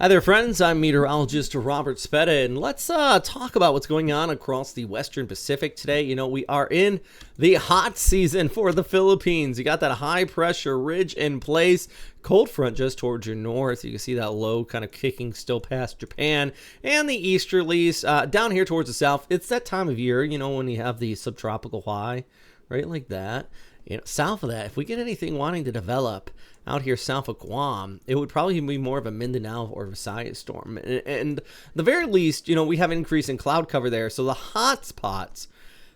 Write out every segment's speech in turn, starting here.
Hi there, friends. I'm meteorologist Robert Speta, and let's talk about what's going on across the Western Pacific today. You know, we are in the hot season for the Philippines. You got that high pressure ridge in place, cold front just towards your north. You can see that low kind of kicking still past Japan and the easterlies down here towards the south. It's that time of year, you know, when you have the subtropical high, right, like that. You know, south of that, if we get anything wanting to develop out here south of Guam, it would probably be more of a Mindanao or Visayas storm. And the very least, you know, we have an increase in cloud cover there. So the hot spots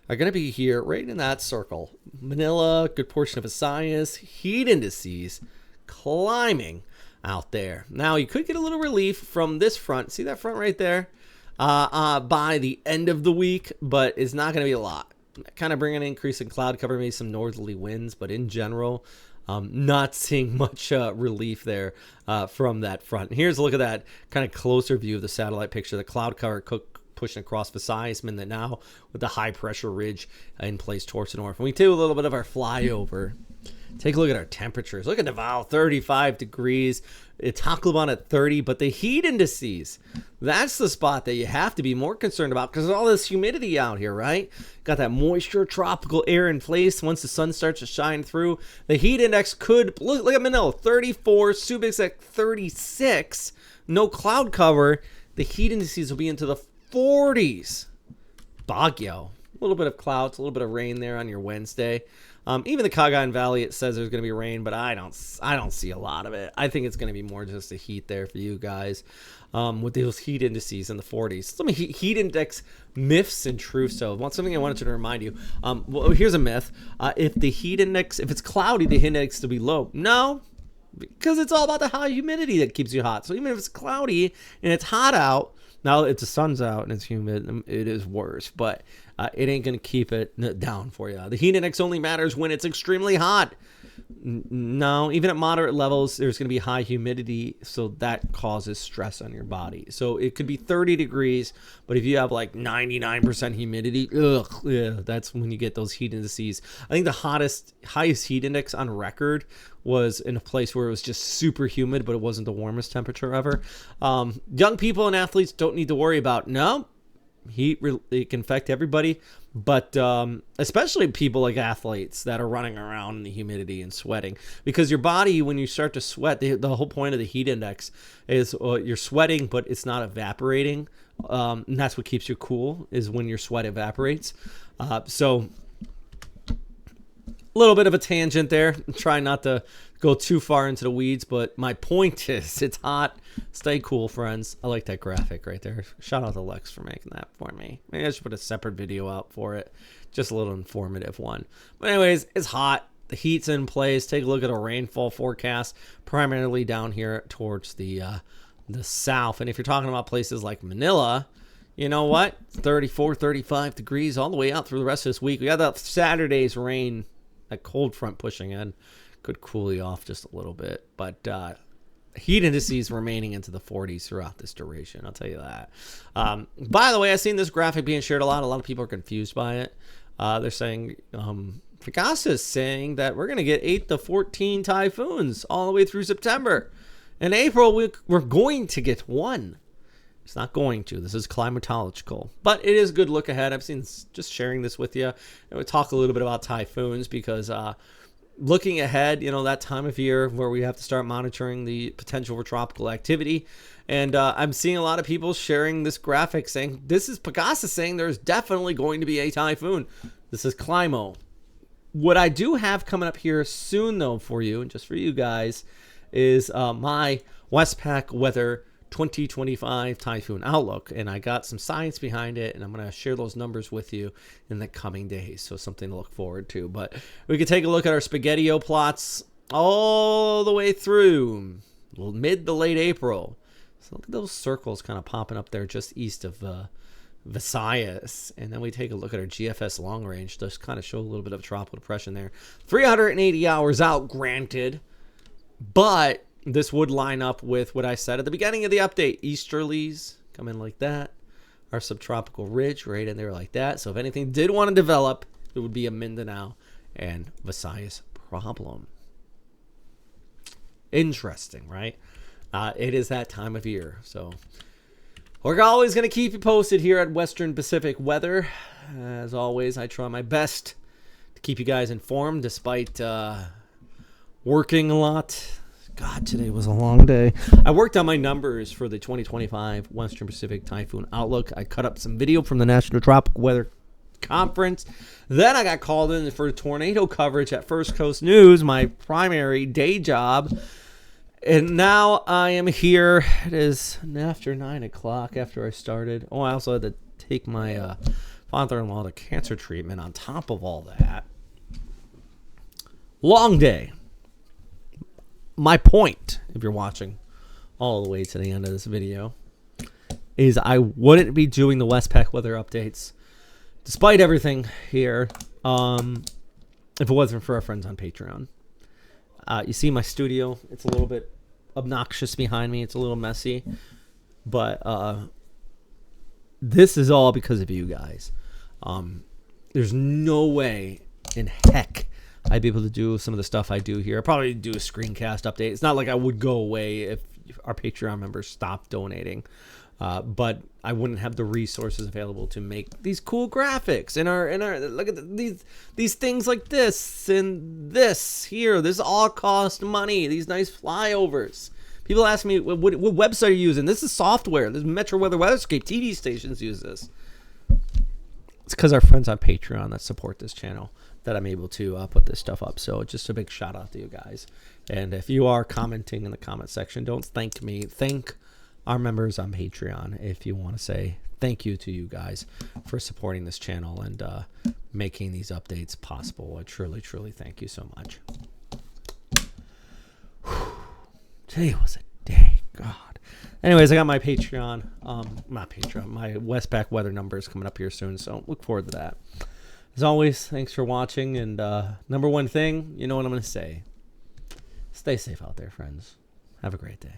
are going to be here right in that circle. Manila, good portion of Visayas, heat indices climbing out there. Now, you could get a little relief from this front. See that front right there? By the end of the week, but it's not going to be a lot. Kind of bring an increase in cloud cover, maybe some northerly winds, but in general, not seeing much relief there from that front. And here's a look at that kind of closer view of the satellite picture. The cloud cover pushing across Visayas, Mindanao with the high pressure ridge in place towards the north. And we do a little bit of our flyover. Take a look at our temperatures. Look at Davao, 35 degrees. Tacloban at 30, but the heat indices, that's the spot that you have to be more concerned about because of all this humidity out here, right? Got that moisture, tropical air in place. Once the sun starts to shine through, the heat index could, look at Manila, 34, Subic at 36. No cloud cover. The heat indices will be into the 40s. Baguio, a little bit of clouds, a little bit of rain there on your Wednesday. Even the Cagayan Valley, it says there's going to be rain, but I don't see a lot of it. I think it's going to be more just the heat there for you guys with those heat indices in the 40s. Some heat index myths and truths. So something I wanted to remind you. Well, here's a myth. If the heat index, if it's cloudy, the heat index will be low. No, because it's all about the high humidity that keeps you hot. So even if it's cloudy and it's hot out, now it's the sun's out and it's humid, it is worse, but it ain't going to keep it down for you. The heat index only matters when it's extremely hot. No, even at moderate levels, there's going to be high humidity, so that causes stress on your body. So it could be 30 degrees, but if you have like 99% humidity, that's when you get those heat indices. I think the highest heat index on record was in a place where it was just super humid, but it wasn't the warmest temperature ever. Young people and athletes don't need to worry about, no, heat, it can affect everybody, but especially people like athletes that are running around in the humidity and sweating, because your body, when you start to sweat, the whole point of the heat index is you're sweating, but it's not evaporating, and that's what keeps you cool, is when your sweat evaporates. So a little bit of a tangent there. Try not to go too far into the weeds, but my point is it's hot. Stay cool, friends. I like that graphic right there. Shout out to Lex for making that for me. Maybe I should put a separate video out for it. Just a little informative one. But anyways, it's hot. The heat's in place. Take a look at a rainfall forecast, primarily down here towards the south. And if you're talking about places like Manila, you know what? 34, 35 degrees all the way out through the rest of this week. We got that Saturday's rain, that cold front pushing in, could cool you off just a little bit. But heat indices remaining into the 40s throughout this duration, I'll tell you that. By the way, I've seen this graphic being shared a lot. A lot of people are confused by it. They're saying, Picasa is saying that we're going to get 8 to 14 typhoons all the way through September. In April, we're going to get one. It's not going to. This is climatological. But it is a good look ahead. I've seen just sharing this with you. And we'll talk a little bit about typhoons because looking ahead, you know, that time of year where we have to start monitoring the potential for tropical activity. And I'm seeing a lot of people sharing this graphic saying, this is Picasa saying there's definitely going to be a typhoon. This is Climo. What I do have coming up here soon, though, for you, and just for you guys, is my WestPac weather 2025 typhoon outlook, and I got some science behind it, and I'm going to share those numbers with you in the coming days, so something to look forward to. But we could take a look at our spaghetti-o plots all the way through mid to late April. So look at those circles kind of popping up there just east of Visayas, and then we take a look at our GFS long range, just kind of show a little bit of tropical depression there. 380 hours out, granted, but this would line up with what I said at the beginning of the update. Easterlies come in like that. Our subtropical ridge right in there like that. So if anything did want to develop, it would be a Mindanao and Visayas problem. Interesting, right? It is that time of year. So we're always going to keep you posted here at Western Pacific Weather. As always, I try my best to keep you guys informed despite working a lot. God, today was a long day. I worked on my numbers for the 2025 Western Pacific Typhoon Outlook. I cut up some video from the National Tropical Weather Conference. Then I got called in for tornado coverage at First Coast News, my primary day job. And now I am here. It is after 9 o'clock after I started. Oh, I also had to take my father-in-law to cancer treatment on top of all that. Long day. My point, if you're watching all the way to the end of this video, is I wouldn't be doing the Westpac weather updates, despite everything here, if it wasn't for our friends on Patreon. You see my studio. It's a little bit obnoxious behind me. It's a little messy. But this is all because of you guys. There's no way in heck I'd be able to do some of the stuff I do here. I'd probably do a screencast update. It's not like I would go away if our Patreon members stopped donating. But I wouldn't have the resources available to make these cool graphics and our look at these things like this and this here. This all cost money. These nice flyovers. People ask me what website are you using? This is software. This Metro Weather Weatherscape TV stations use this. It's because our friends on Patreon that support this channel that I'm able to put this stuff up. So just a big shout out to you guys. And if you are commenting in the comment section, don't thank me. Thank our members on Patreon if you want to say thank you to you guys for supporting this channel and making these updates possible. I truly, truly thank you so much. Today was a day. God. Anyways, I got my Patreon, my Westpac weather numbers coming up here soon. So look forward to that. As always, thanks for watching. And number one thing, you know what I'm going to say. Stay safe out there, friends. Have a great day.